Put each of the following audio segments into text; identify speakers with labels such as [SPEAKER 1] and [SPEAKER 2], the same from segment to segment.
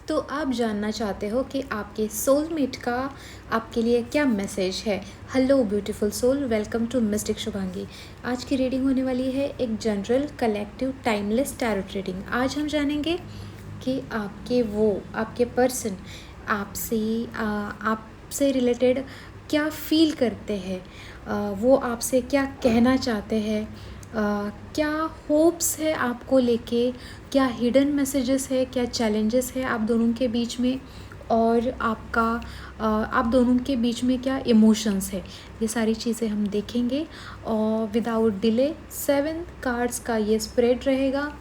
[SPEAKER 1] तो आप जानना चाहते हो कि आपके सोलमेट का आपके लिए क्या मैसेज है। Hello beautiful soul, welcome to mystic Shubhangi. आज की रीडिंग होने वाली है एक general collective timeless tarot reading. आज हम जानेंगे कि आपके पर्सन आपसे रिलेटेड क्या फील करते हैं, वो आपसे क्या कहना चाहते हैं, क्या होप्स है आपको लेके, क्या हिडन मैसेजेस है, क्या चैलेंजेस है आप दोनों के बीच में, और आप दोनों के बीच में क्या इमोशंस है। ये सारी चीज़ें हम देखेंगे और विदाउट डिले 7 कार्ड्स का ये स्प्रेड रहेगा।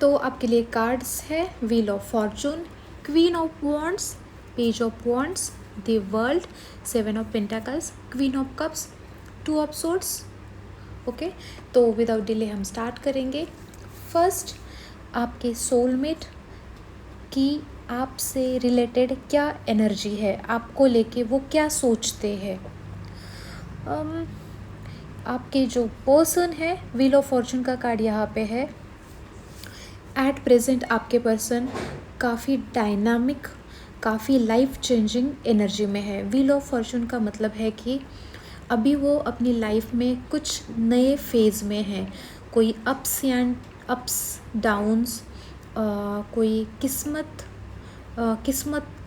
[SPEAKER 1] तो आपके लिए कार्ड्स है wheel of Fortune, queen of wands, page of wands, the world, 7 of pentacles, queen of cups, 2 of swords. Okay, तो विदाउट डिले हम स्टार्ट करेंगे। फर्स्ट, आपके सोलमेट की आपसे रिलेटेड क्या एनर्जी है, आपको लेके वो क्या सोचते हैं। आपके जो पर्सन है, व्हील ऑफ फॉर्चून का कार्ड यहाँ पे है। एट प्रेजेंट आपके पर्सन काफ़ी डायनामिक, काफ़ी लाइफ चेंजिंग एनर्जी में है। व्हील ऑफ फॉर्चून का मतलब है कि अभी वो अपनी लाइफ में कुछ नए फेज़ में है। कोई अप्स डाउन्स, कोई किस्मत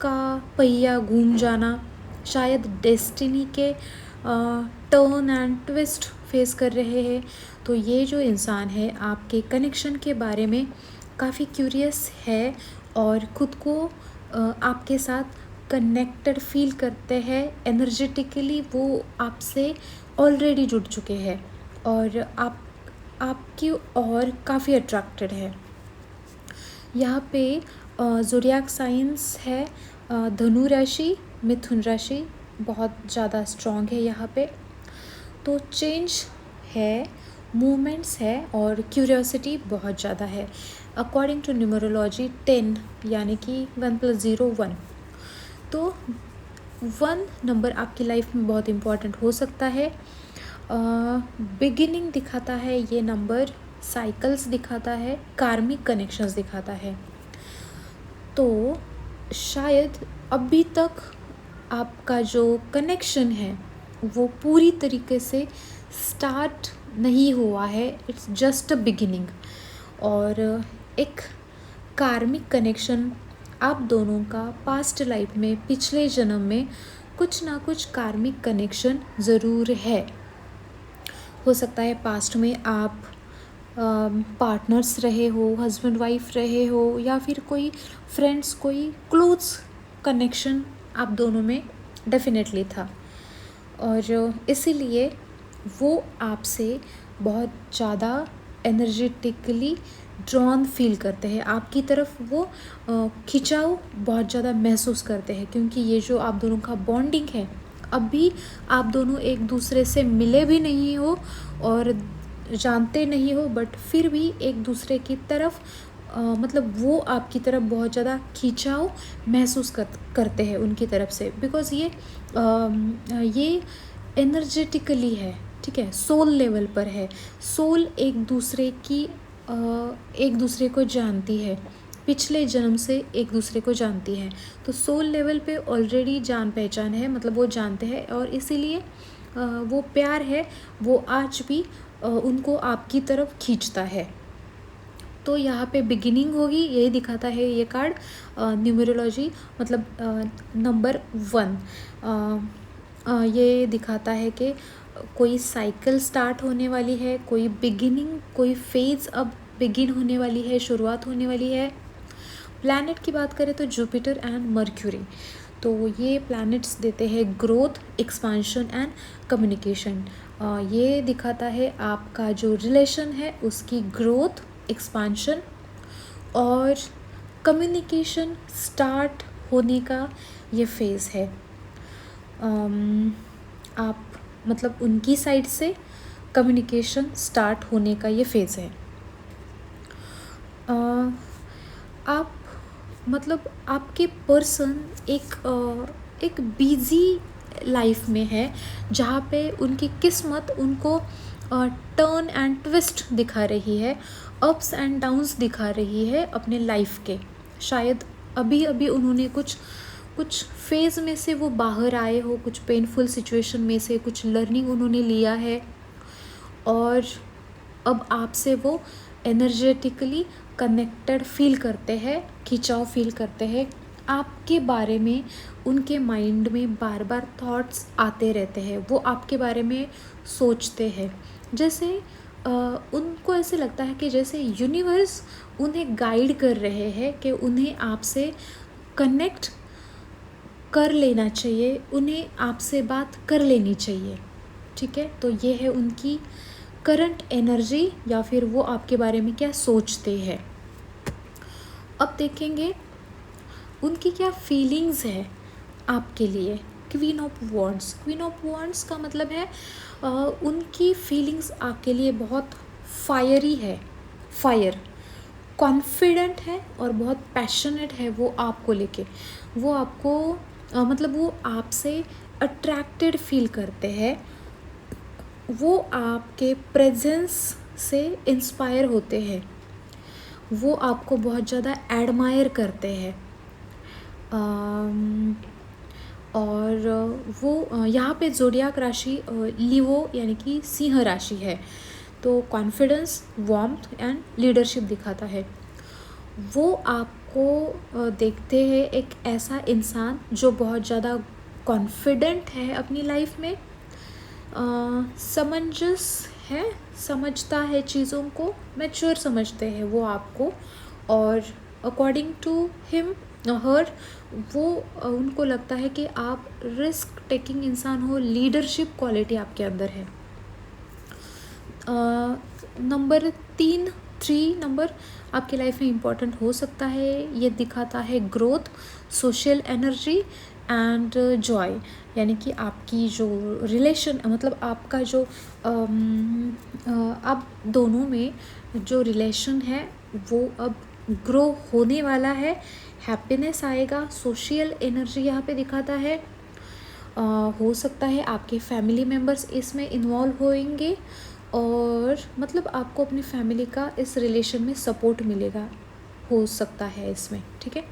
[SPEAKER 1] का पहिया घूम जाना, शायद डेस्टिनी के टर्न एंड ट्विस्ट फेस कर रहे हैं। तो ये जो इंसान है आपके कनेक्शन के बारे में काफ़ी क्यूरियस है और ख़ुद को आपके साथ कनेक्टेड फील करते हैं। एनर्जेटिकली वो आपसे ऑलरेडी जुड़ चुके हैं और आपकी और काफ़ी अट्रैक्टेड है। यहाँ पे ज़ोडिएक साइंस है धनु राशि, मिथुन राशि बहुत ज़्यादा स्ट्रॉन्ग है यहाँ पे। तो चेंज है, मूवमेंट्स है और क्यूरियोसिटी बहुत ज़्यादा है। अकॉर्डिंग टू न्यूमरोलॉजी 10 यानी कि 1 + 0 1। तो 1 नंबर आपकी लाइफ में बहुत इम्पॉर्टेंट हो सकता है। बिगिनिंग दिखाता है ये नंबर, साइकिल्स दिखाता है, कार्मिक कनेक्शंस दिखाता है। तो शायद अभी तक आपका जो कनेक्शन है वो पूरी तरीके से स्टार्ट नहीं हुआ है, इट्स जस्ट अ बिगिनिंग। और एक कार्मिक कनेक्शन आप दोनों का पास्ट लाइफ में, पिछले जन्म में कुछ ना कुछ कार्मिक कनेक्शन ज़रूर है। हो सकता है पास्ट में आप पार्टनर्स रहे हो, हस्बैंड वाइफ रहे हो, या फिर कोई फ्रेंड्स, कोई क्लोज कनेक्शन आप दोनों में डेफिनेटली था। और इसीलिए वो आपसे बहुत ज़्यादा एनर्जेटिकली ड्रॉन फील करते हैं, आपकी तरफ वो खिंचाव बहुत ज़्यादा महसूस करते हैं। क्योंकि ये जो आप दोनों का बॉन्डिंग है, अभी आप दोनों एक दूसरे से मिले भी नहीं हो और जानते नहीं हो, बट फिर भी एक दूसरे की तरफ मतलब वो आपकी तरफ बहुत ज़्यादा खिंचाव महसूस करते हैं उनकी तरफ से। बिकॉज़ ये एनर्जेटिकली है, ठीक है, सोल लेवल पर है। सोल एक दूसरे को जानती है, पिछले जन्म से एक दूसरे को जानती है। तो सोल लेवल पे ऑलरेडी जान पहचान है, मतलब वो जानते हैं और इसीलिए वो प्यार है, वो आज भी उनको आपकी तरफ खींचता है। तो यहाँ पे बिगिनिंग होगी, यही दिखाता है ये कार्ड। न्यूमरोलॉजी मतलब नंबर 1 ये दिखाता है कि कोई साइकिल स्टार्ट होने वाली है, कोई बिगिनिंग, कोई फेज़ अब बिगिन होने वाली है, शुरुआत होने वाली है। प्लैनेट की बात करें तो जुपिटर एंड मर्क्यूरी, तो ये प्लैनेट्स देते हैं ग्रोथ, एक्सपांशन एंड कम्युनिकेशन। ये दिखाता है आपका जो रिलेशन है उसकी ग्रोथ, एक्सपांशन और कम्युनिकेशन स्टार्ट होने का ये फेज़ है। आप मतलब उनकी साइड से कम्युनिकेशन स्टार्ट होने का ये फेज़ है। आप मतलब आपके पर्सन एक बिज़ी लाइफ में है, जहाँ पे उनकी किस्मत उनको टर्न एंड ट्विस्ट दिखा रही है, अप्स एंड डाउन्स दिखा रही है अपने लाइफ के, शायद अभी अभी उन्होंने कुछ फेज़ में से वो बाहर आए हो, कुछ पेनफुल सिचुएशन में से कुछ लर्निंग उन्होंने लिया है, और अब आपसे वो एनर्जेटिकली कनेक्टेड फील करते हैं, खिंचाव फील करते हैं। आपके बारे में उनके माइंड में बार बार थॉट्स आते रहते हैं, वो आपके बारे में सोचते हैं। जैसे उनको ऐसे लगता है कि जैसे यूनिवर्स उन्हें गाइड कर रहे हैं कि उन्हें आपसे कनेक्ट कर लेना चाहिए, उन्हें आपसे बात कर लेनी चाहिए। ठीक है, तो ये है उनकी करंट एनर्जी, या फिर वो आपके बारे में क्या सोचते हैं। अब देखेंगे उनकी क्या फीलिंग्स है आपके लिए। Queen of wands, queen of wands का मतलब है उनकी फीलिंग्स आपके लिए बहुत फायरी है, फायर, कॉन्फिडेंट है और बहुत पैशनेट है वो आपको लेके। वो आपको मतलब वो आपसे अट्रैक्टेड फील करते हैं, वो आपके प्रेजेंस से इंस्पायर होते हैं, वो आपको बहुत ज़्यादा एडमायर करते हैं। और वो यहाँ पे ज़ोडियाक राशि लियो यानी कि सिंह राशि है, तो कॉन्फिडेंस, वार्मथ एंड लीडरशिप दिखाता है। वो आपको देखते हैं एक ऐसा इंसान जो बहुत ज़्यादा कॉन्फिडेंट है अपनी लाइफ में, समंजस है, समझता है चीज़ों को, मैच्योर समझते हैं वो आपको, और अकॉर्डिंग टू हिम हर वो उनको लगता है कि आप रिस्क टेकिंग इंसान हो, लीडरशिप क्वालिटी आपके अंदर है। नंबर 3 नंबर आपकी लाइफ में इम्पॉर्टेंट हो सकता है। ये दिखाता है growth, social energy and Joy, यानी कि आपकी जो रिलेशन मतलब आपका जो आप दोनों में जो रिलेशन है वो अब ग्रो होने वाला है, हैप्पीनेस आएगा। सोशल एनर्जी यहाँ पे दिखाता है। हो सकता है आपके फैमिली मेम्बर्स इसमें इन्वॉल्व होंगे, और मतलब आपको अपनी फैमिली का इस रिलेशन में सपोर्ट मिलेगा, हो सकता है इसमें। ठीक है,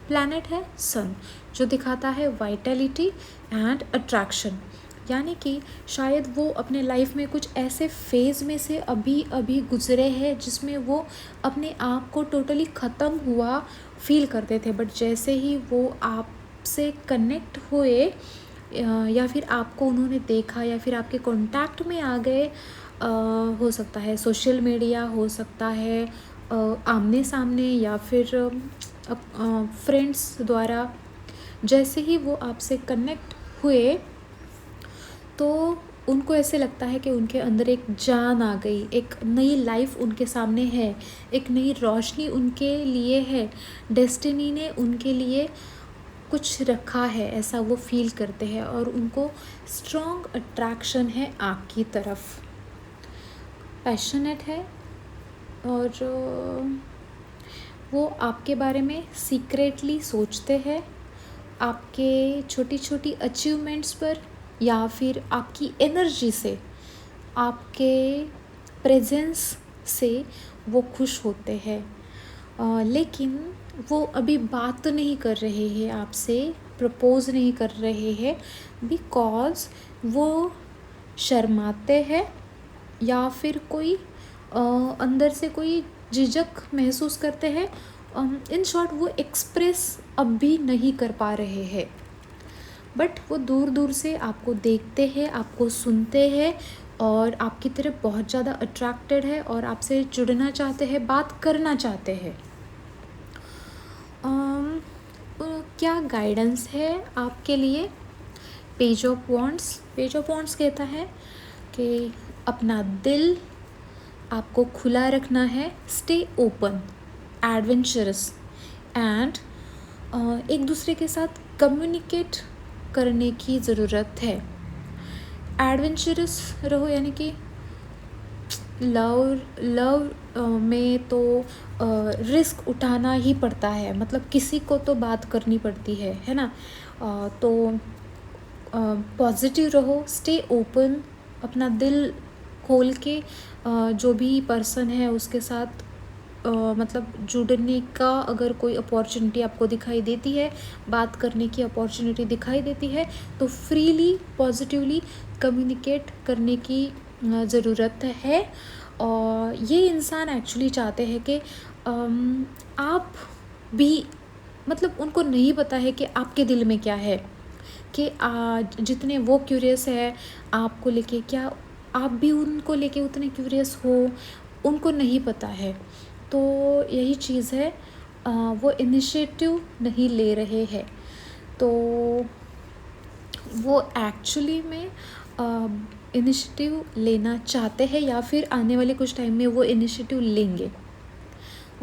[SPEAKER 1] प्लैनेट है सन, जो दिखाता है वाइटैलिटी एंड अट्रैक्शन, यानी कि शायद वो अपने लाइफ में कुछ ऐसे फेज़ में से अभी अभी गुजरे हैं जिसमें वो अपने आप को टोटली ख़त्म हुआ फील करते थे, बट जैसे ही वो आपसे कनेक्ट हुए या फिर आपको उन्होंने देखा या फिर आपके कांटेक्ट में आ गए, हो सकता है सोशल मीडिया, हो सकता है आमने सामने, या फिर फ्रेंड्स द्वारा, जैसे ही वो आपसे कनेक्ट हुए तो उनको ऐसे लगता है कि उनके अंदर एक जान आ गई, एक नई लाइफ उनके सामने है, एक नई रोशनी उनके लिए है, डेस्टिनी ने उनके लिए कुछ रखा है, ऐसा वो फील करते हैं, और उनको स्ट्रॉन्ग अट्रैक्शन है आपकी तरफ, पैशनेट है, और वो आपके बारे में सीक्रेटली सोचते हैं, आपके छोटी छोटी अचीवमेंट्स पर या फिर आपकी एनर्जी से, आपके प्रेजेंस से वो खुश होते हैं। लेकिन वो अभी बात नहीं कर रहे हैं आपसे, प्रपोज नहीं कर रहे हैं, बिकॉज़ वो शर्माते हैं या फिर कोई अंदर से कोई झिझक महसूस करते हैं। इन शॉर्ट वो एक्सप्रेस अब भी नहीं कर पा रहे हैं, बट वो दूर दूर से आपको देखते हैं, आपको सुनते हैं, और आपकी तरफ बहुत ज़्यादा अट्रैक्टेड है और आपसे जुड़ना चाहते हैं, बात करना चाहते हैं। क्या गाइडेंस है आपके लिए? Page of wands, page of wands कहता है कि अपना दिल आपको खुला रखना है, स्टे ओपन, एडवेंचरस एंड एक दूसरे के साथ कम्युनिकेट करने की ज़रूरत है। एडवेंचरस रहो, यानी कि लव में तो रिस्क उठाना ही पड़ता है, मतलब किसी को तो बात करनी पड़ती है ना। तो पॉजिटिव रहो, स्टे ओपन, अपना दिल खोल के जो भी पर्सन है उसके साथ मतलब जुड़ने का अगर कोई अपॉर्चुनिटी आपको दिखाई देती है, बात करने की अपॉर्चुनिटी दिखाई देती है, तो फ्रीली पॉजिटिवली कम्युनिकेट करने की ज़रूरत है। और ये इंसान एक्चुअली चाहते हैं कि आप भी, मतलब उनको नहीं पता है कि आपके दिल में क्या है, कि जितने वो क्यूरियस है आपको लेके, क्या आप भी उनको लेके उतने क्यूरियस हो, उनको नहीं पता है। तो यही चीज़ है, वो इनिशिएटिव नहीं ले रहे हैं। तो वो एक्चुअली में इनिशिएटिव लेना चाहते हैं, या फिर आने वाले कुछ टाइम में वो इनिशिएटिव लेंगे।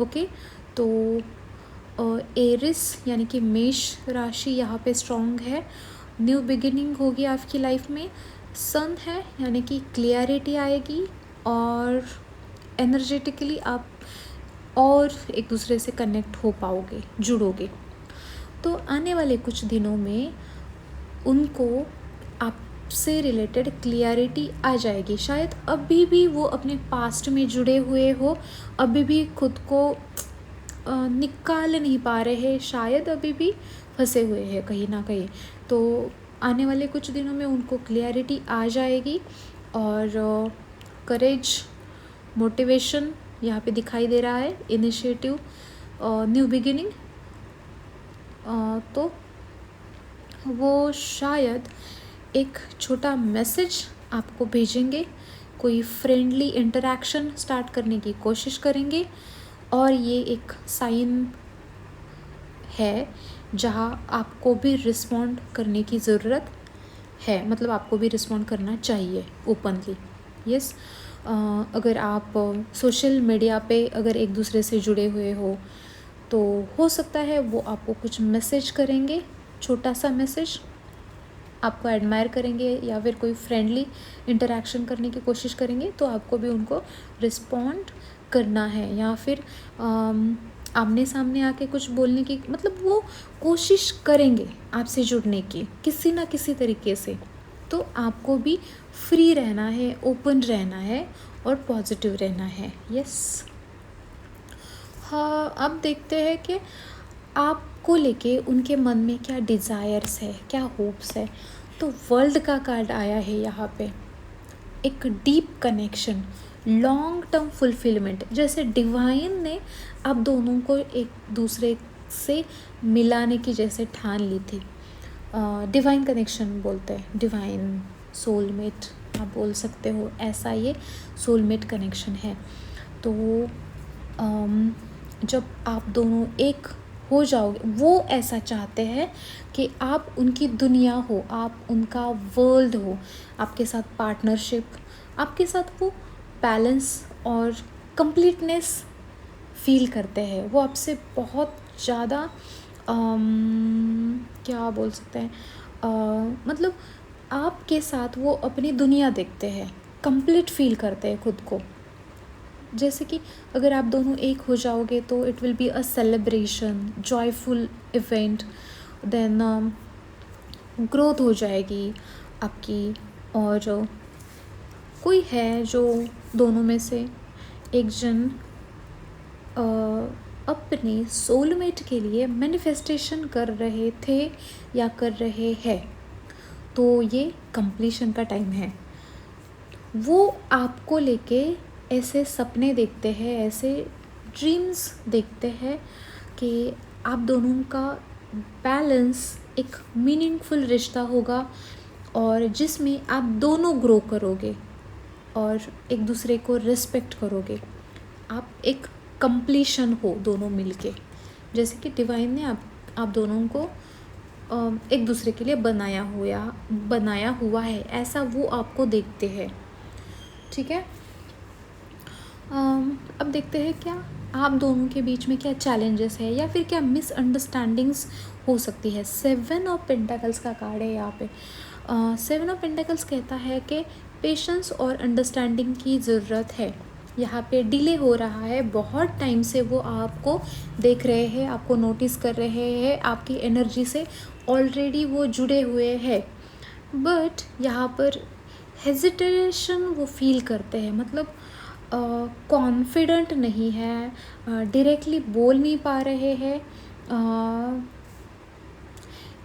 [SPEAKER 1] ओके, तो एरिस यानी कि मेष राशि यहाँ पे स्ट्रॉन्ग है, न्यू बिगिनिंग होगी आपकी लाइफ में। सन है यानी कि क्लियरिटी आएगी, और एनर्जेटिकली आप और एक दूसरे से कनेक्ट हो पाओगे, जुड़ोगे। तो आने वाले कुछ दिनों में उनको आपसे रिलेटेड क्लियरिटी आ जाएगी। शायद अभी भी वो अपने पास्ट में जुड़े हुए हो, अभी भी खुद को निकाल नहीं पा रहे, शायद अभी भी फंसे हुए हैं कहीं ना कहीं। तो आने वाले कुछ दिनों में उनको क्लियरिटी आ जाएगी, और करेज, मोटिवेशन यहाँ पे दिखाई दे रहा है, इनिशिएटिव, न्यू बिगिनिंग। तो वो शायद एक छोटा मैसेज आपको भेजेंगे, कोई फ्रेंडली इंटरेक्शन स्टार्ट करने की कोशिश करेंगे, और ये एक साइन है जहाँ आपको भी रिस्पॉन्ड करने की ज़रूरत है, मतलब आपको भी रिस्पॉन्ड करना चाहिए ओपनली। यस, अगर आप सोशल मीडिया पे अगर एक दूसरे से जुड़े हुए हो, तो हो सकता है वो आपको कुछ मैसेज करेंगे, छोटा सा मैसेज, आपको एडमायर करेंगे, या फिर कोई फ्रेंडली इंटरेक्शन करने की कोशिश करेंगे, तो आपको भी उनको रिस्पॉन्ड करना है, या फिर आमने सामने आके कुछ बोलने की, मतलब वो कोशिश करेंगे आपसे जुड़ने की किसी ना किसी तरीके से। तो आपको भी फ्री रहना है, ओपन रहना है, और पॉजिटिव रहना है। यस, हाँ, अब देखते हैं कि आपको लेके उनके मन में क्या डिज़ायर्स है, क्या होप्स है। तो वर्ल्ड का कार्ड आया है यहाँ पे, एक deep connection, long term fulfilment, जैसे डिवाइन ने आप दोनों को एक दूसरे से मिलाने की जैसे ठान ली थी। डिवाइन कनेक्शन बोलते हैं, डिवाइन सोलमेट आप बोल सकते हो, ऐसा ये सोलमेट कनेक्शन है। तो जब आप दोनों एक हो जाओगे, वो ऐसा चाहते हैं कि आप उनकी दुनिया हो, आप उनका वर्ल्ड हो, आपके साथ पार्टनरशिप, आपके साथ वो बैलेंस और कंप्लीटनेस फील करते हैं। वो आपसे बहुत ज़्यादा क्या बोल सकते हैं, मतलब आपके साथ वो अपनी दुनिया देखते हैं, कंप्लीट फील करते हैं खुद को। जैसे कि अगर आप दोनों एक हो जाओगे तो it will be a celebration, joyful event, then growth हो जाएगी आपकी। और कोई है जो दोनों में से एक जन अपने सोलमेट के लिए मैनिफेस्टेशन कर रहे थे या कर रहे हैं, तो ये कंप्लीशन का टाइम है। वो आपको लेके ऐसे सपने देखते हैं, ऐसे ड्रीम्स देखते हैं कि आप दोनों का बैलेंस एक मीनिंगफुल रिश्ता होगा, और जिसमें आप दोनों ग्रो करोगे और एक दूसरे को रिस्पेक्ट करोगे। आप एक कंप्लीशन हो दोनों मिलके, जैसे कि डिवाइन ने आप दोनों को एक दूसरे के लिए बनाया हुआ है, ऐसा वो आपको देखते हैं। ठीक है, अब देखते हैं क्या आप दोनों के बीच में क्या चैलेंजेस है, या फिर क्या मिसअंडरस्टैंडिंग्स हो सकती है। 7 ऑफ पेंटाकल्स का कार्ड है यहाँ पे। 7 ऑफ पेंटाकल्स कहता है कि पेशेंस और अंडरस्टैंडिंग की ज़रूरत है। यहाँ पे डिले हो रहा है, बहुत टाइम से वो आपको देख रहे हैं, आपको नोटिस कर रहे हैं, आपकी एनर्जी से ऑलरेडी वो जुड़े हुए हैं, बट यहाँ पर हेजिटेशन वो फील करते हैं। मतलब कॉन्फिडेंट नहीं है, डायरेक्टली बोल नहीं पा रहे हैं,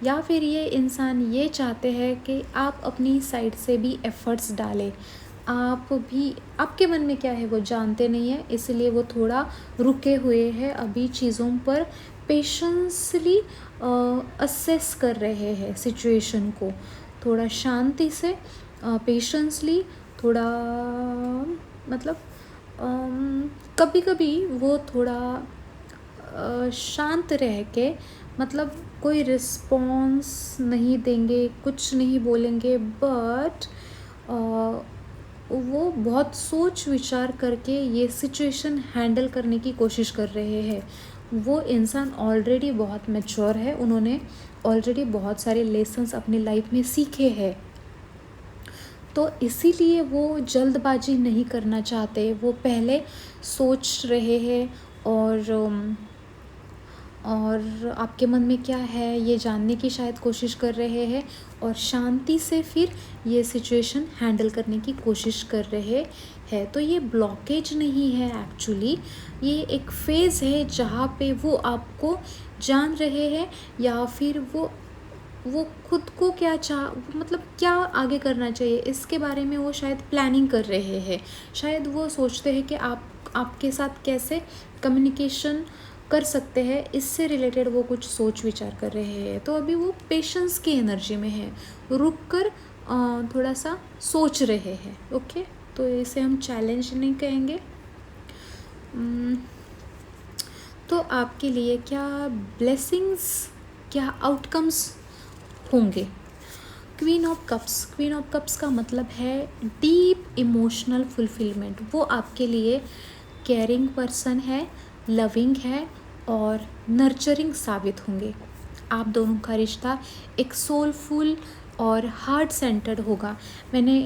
[SPEAKER 1] या फिर ये इंसान ये चाहते हैं कि आप अपनी साइड से भी एफ़र्ट्स डालें। आप भी, आपके मन में क्या है वो जानते नहीं हैं, इसलिए वो थोड़ा रुके हुए हैं अभी चीज़ों पर, पेशेंसली असेस कर रहे हैं सिचुएशन को, थोड़ा शांति से, पेशेंसली, थोड़ा मतलब कभी कभी वो थोड़ा शांत रह के, मतलब कोई रिस्पॉन्स नहीं देंगे, कुछ नहीं बोलेंगे, बट वो बहुत सोच विचार करके ये सिचुएशन हैंडल करने की कोशिश कर रहे हैं। वो इंसान ऑलरेडी बहुत मैच्योर है, उन्होंने ऑलरेडी बहुत सारे लेसन्स अपनी लाइफ में सीखे हैं, तो इसीलिए वो जल्दबाजी नहीं करना चाहते, वो पहले सोच रहे हैं और आपके मन में क्या है ये जानने की शायद कोशिश कर रहे हैं, और शांति से फिर ये सिचुएशन हैंडल करने की कोशिश कर रहे हैं। तो ये ब्लॉकेज नहीं है एक्चुअली, ये एक फ़ेज़ है जहाँ पे वो आपको जान रहे हैं, या फिर वो खुद को क्या मतलब क्या आगे करना चाहिए इसके बारे में वो शायद प्लानिंग कर रहे हैं। शायद वो सोचते हैं कि आपके साथ कैसे कम्युनिकेशन कर सकते हैं, इससे रिलेटेड वो कुछ सोच विचार कर रहे हैं। तो अभी वो पेशेंस की एनर्जी में है, रुक कर थोड़ा सा सोच रहे हैं। ओके, तो इसे हम चैलेंज नहीं कहेंगे। तो आपके लिए क्या ब्लेसिंग्स, क्या आउटकम्स होंगे? क्वीन ऑफ कप्स का मतलब है डीप इमोशनल फुलफिलमेंट। वो आपके लिए केयरिंग पर्सन है, लविंग है और नर्चरिंग साबित होंगे। आप दोनों का रिश्ता एक सोलफुल और हार्ट सेंटर्ड होगा। मैंने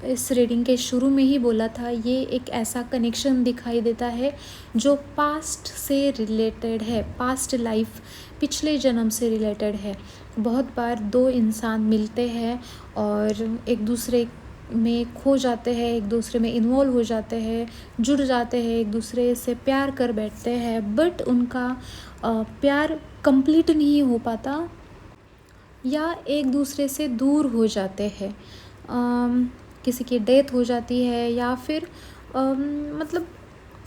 [SPEAKER 1] इस रीडिंग के शुरू में ही बोला था, ये एक ऐसा कनेक्शन दिखाई देता है जो पास्ट से रिलेटेड है, पास्ट लाइफ, पिछले जन्म से रिलेटेड है। बहुत बार दो इंसान मिलते हैं और एक दूसरे में खो जाते हैं, एक दूसरे में इन्वॉल्व हो जाते हैं, जुड़ जाते हैं, एक दूसरे से प्यार कर बैठते हैं, बट उनका प्यार कंप्लीट नहीं हो पाता, या एक दूसरे से दूर हो जाते हैं, किसी की डेथ हो जाती है, या फिर मतलब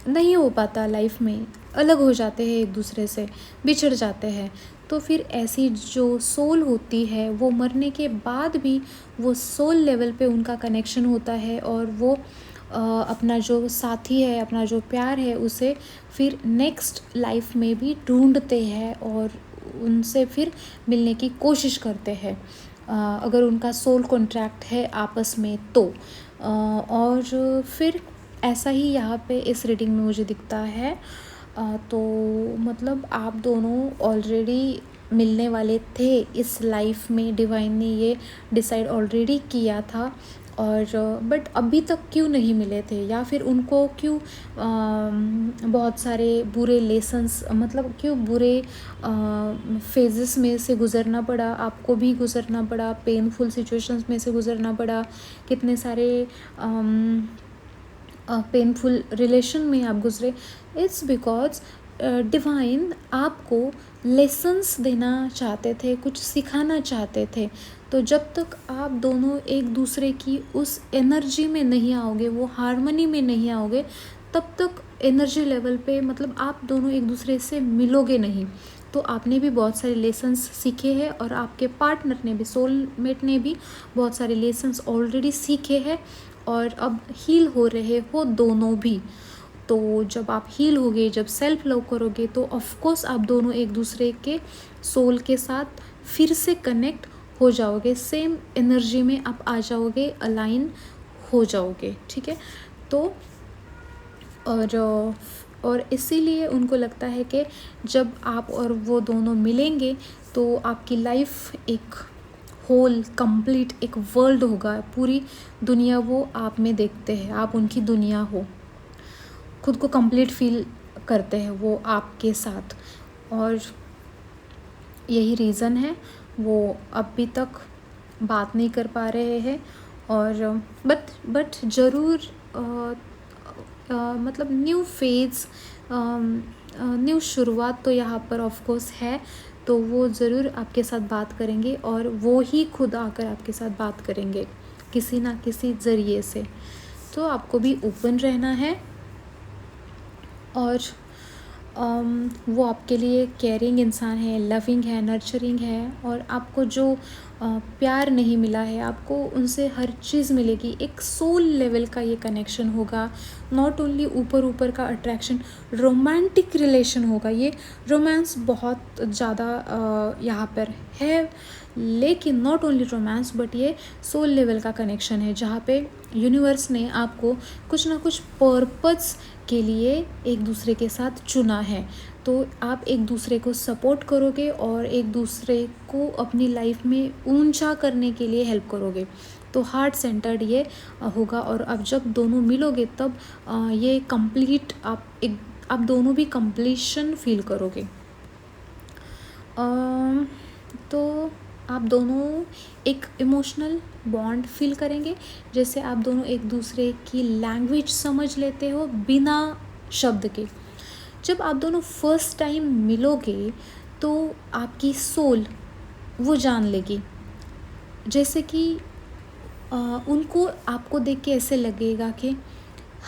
[SPEAKER 1] नहीं हो पाता लाइफ में, अलग हो जाते हैं, एक दूसरे से बिछड़ जाते हैं। तो फिर ऐसी जो सोल होती है वो मरने के बाद भी वो सोल लेवल पे उनका कनेक्शन होता है, और वो अपना जो साथी है, अपना जो प्यार है, उसे फिर नेक्स्ट लाइफ में भी ढूंढते हैं और उनसे फिर मिलने की कोशिश करते हैं, अगर उनका सोल कॉन्ट्रैक्ट है आपस में तो। और फिर ऐसा ही यहाँ पे इस रीडिंग में मुझे दिखता है। तो मतलब आप दोनों ऑलरेडी मिलने वाले थे इस लाइफ में, डिवाइन ने ये डिसाइड ऑलरेडी किया था, और बट अभी तक क्यों नहीं मिले थे, या फिर उनको क्यों बहुत सारे बुरे लेसन्स, मतलब क्यों बुरे फेजेस में से गुज़रना पड़ा, आपको भी गुज़रना पड़ा, पेनफुल सिचुएशंस में से गुज़रना पड़ा, कितने सारे पेनफुल रिलेशन में आप गुज़रे। इट्स बिकॉज डिवाइन आपको लेसन्स देना चाहते थे, कुछ सिखाना चाहते थे। तो जब तक आप दोनों एक दूसरे की उस एनर्जी में नहीं आओगे, वो हार्मनी में नहीं आओगे, तब तक एनर्जी लेवल पे मतलब आप दोनों एक दूसरे से मिलोगे नहीं। तो आपने भी बहुत सारे लेसन्स सीखे हैं, और आपके पार्टनर ने भी, सोलमेट ने भी बहुत सारे लेसन्स ऑलरेडी सीखे हैं, और अब हील हो रहे हो दोनों भी। तो जब आप हील होगे, जब सेल्फ लव करोगे, तो ऑफकोर्स आप दोनों एक दूसरे के सोल के साथ फिर से कनेक्ट हो जाओगे, सेम एनर्जी में आप आ जाओगे, अलाइन हो जाओगे। ठीक है, तो और इसीलिए उनको लगता है कि जब आप और वो दोनों मिलेंगे तो आपकी लाइफ एक होल कंप्लीट एक वर्ल्ड होगा, पूरी दुनिया वो आप में देखते हैं, आप उनकी दुनिया हो, खुद को कंप्लीट फील करते हैं वो आपके साथ। और यही रीज़न है वो अभी तक बात नहीं कर पा रहे हैं, और बट ज़रूर मतलब न्यू फेज़, न्यू शुरुआत तो यहाँ पर ऑफ कोर्स है, तो वो ज़रूर आपके साथ बात करेंगे और वो ही खुद आकर आपके साथ बात करेंगे किसी ना किसी ज़रिए से। तो आपको भी ओपन रहना है और वो आपके लिए केयरिंग इंसान है, लविंग है, नर्चरिंग है और आपको जो प्यार नहीं मिला है आपको उनसे हर चीज़ मिलेगी। एक सोल लेवल का ये कनेक्शन होगा, नॉट ओनली ऊपर ऊपर का अट्रैक्शन, रोमांटिक रिलेशन होगा। ये रोमांस बहुत ज़्यादा यहाँ पर है, लेकिन नॉट ओनली रोमांस बट ये सोल लेवल का कनेक्शन है जहाँ पे यूनिवर्स ने आपको कुछ ना कुछ पर्पस के लिए एक दूसरे के साथ चुना है। तो आप एक दूसरे को सपोर्ट करोगे और एक दूसरे को अपनी लाइफ में ऊंचा करने के लिए हेल्प करोगे। तो हार्ट सेंटर्ड ये होगा और अब जब दोनों मिलोगे तब ये कंप्लीट आप दोनों भी कंप्लीशन फील करोगे। तो आप दोनों एक इमोशनल बॉन्ड फील करेंगे, जैसे आप दोनों एक दूसरे की लैंग्वेज समझ लेते हो बिना शब्द के। जब आप दोनों फर्स्ट टाइम मिलोगे तो आपकी सोल वो जान लेगी, जैसे कि उनको आपको देख के ऐसे लगेगा कि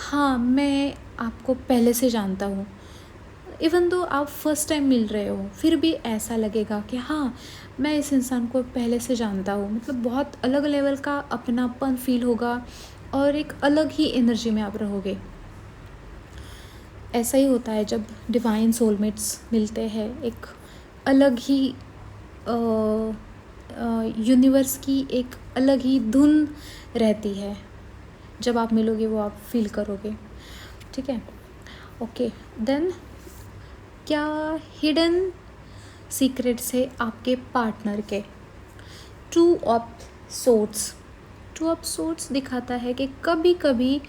[SPEAKER 1] हाँ मैं आपको पहले से जानता हूँ। इवन दो आप फर्स्ट टाइम मिल रहे हो फिर भी ऐसा लगेगा कि हाँ मैं इस इंसान को पहले से जानता हूँ। मतलब बहुत अलग लेवल का अपनापन फील होगा और एक अलग ही एनर्जी में आप रहोगे। ऐसा ही होता है जब डिवाइन सोलमेट्स मिलते हैं, एक अलग ही यूनिवर्स की एक अलग ही धुन रहती है। जब आप मिलोगे वो आप फील करोगे। ठीक है, ओके। देन क्या हिडन सीक्रेट्स है आपके पार्टनर के? टू ऑफ सोर्ट्स दिखाता है कि कभी कभी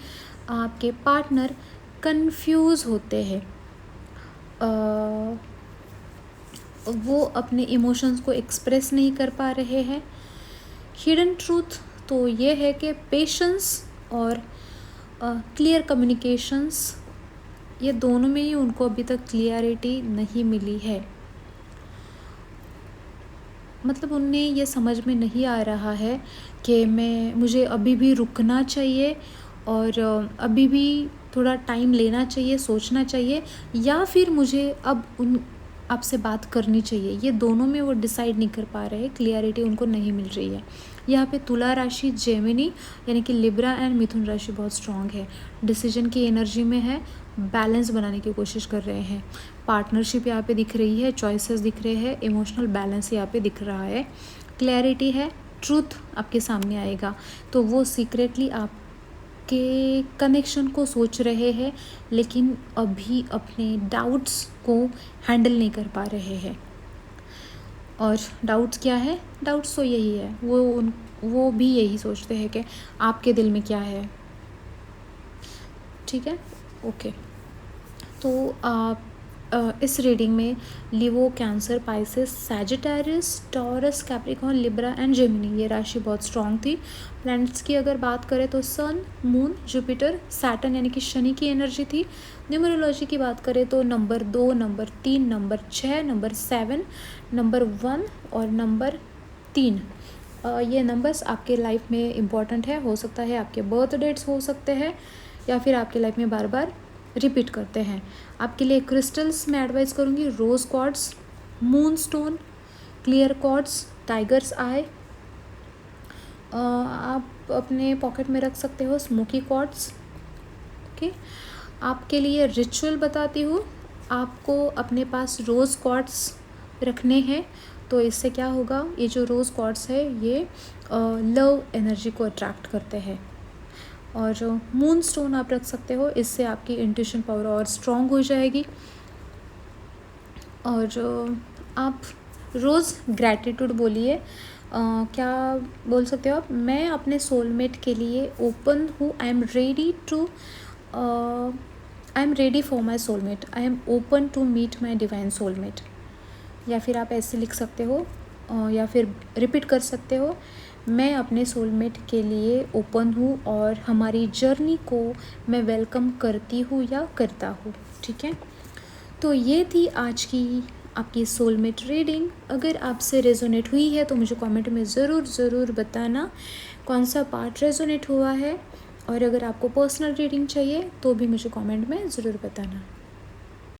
[SPEAKER 1] आपके पार्टनर कंफ्यूज होते हैं, वो अपने इमोशंस को एक्सप्रेस नहीं कर पा रहे हैं। हिडन ट्रूथ तो ये है कि पेशेंस और क्लियर कम्युनिकेशंस, ये दोनों में ही उनको अभी तक क्लियरिटी नहीं मिली है। मतलब उन्हें ये समझ में नहीं आ रहा है कि मुझे अभी भी रुकना चाहिए और अभी भी थोड़ा टाइम लेना चाहिए, सोचना चाहिए, या फिर मुझे अब आपसे बात करनी चाहिए। ये दोनों में वो डिसाइड नहीं कर पा रहे, क्लियरिटी उनको नहीं मिल रही है। यहाँ पे तुला राशि, जेमिनी यानी कि लिब्रा एंड मिथुन राशि बहुत स्ट्रॉन्ग है, डिसीजन की एनर्जी में है, बैलेंस बनाने की कोशिश कर रहे हैं। पार्टनरशिप यहाँ पे दिख रही है, चॉइसेस दिख रहे हैं, इमोशनल बैलेंस यहाँ पे दिख रहा है, क्लैरिटी है, ट्रूथ आपके सामने आएगा। तो वो सीक्रेटली आपके कनेक्शन को सोच रहे हैं लेकिन अभी अपने डाउट्स को हैंडल नहीं कर पा रहे हैं। और डाउट्स क्या है? डाउट्स तो यही है, वो भी यही सोचते हैं कि आपके दिल में क्या है। ठीक है, ओके। तो आप इस रीडिंग में Leo, cancer, Pisces, Sagittarius, Taurus, Capricorn, Libra and Gemini ये राशि बहुत स्ट्रॉन्ग थी। प्लैनेट्स की अगर बात करें तो सन, मून, जुपिटर, सैटर्न यानी कि शनि की एनर्जी थी। न्यूमरोलॉजी की बात करें तो number 2, number 3, number 6, number 7, number 1 और नंबर 3, ये नंबर्स आपके लाइफ में इम्पॉर्टेंट है। हो सकता है आपके बर्थ डेट्स हो सकते हैं या फिर आपके लाइफ में बार बार रिपीट करते हैं। आपके लिए क्रिस्टल्स मैं एडवाइस करूँगी, rose quartz, moonstone, clear quartz, tiger's eye. आप अपने पॉकेट में रख सकते हो स्मोकी क्वार्ट्स। ओके, आपके लिए रिचुअल बताती हूँ, आपको अपने पास रोज़ क्वार्ट्स रखने हैं। तो इससे क्या होगा, ये जो रोज़ क्वार्ट्स है ये लव एनर्जी को अट्रैक्ट करते हैं। और मून स्टोन आप रख सकते हो, इससे आपकी इंट्यूशन पावर और स्ट्रॉन्ग हो जाएगी। और आप रोज़ ग्रैटिट्यूड बोलिए। क्या बोल सकते हो आप? मैं अपने सोलमेट के लिए ओपन हूँ, I am ready for my soulmate, I am open to meet my divine soulmate. या फिर आप ऐसे लिख सकते हो या फिर रिपीट कर सकते हो, मैं अपने सोलमेट के लिए ओपन हूँ और हमारी जर्नी को मैं वेलकम करती हूँ या करता हूँ। ठीक है, तो ये थी आज की आपकी सोलमेट रीडिंग। अगर आपसे रेजोनेट हुई है तो मुझे कमेंट में ज़रूर बताना कौन सा पार्ट रेजोनेट हुआ है, और अगर आपको पर्सनल रीडिंग चाहिए तो भी मुझे कमेंट में ज़रूर बताना।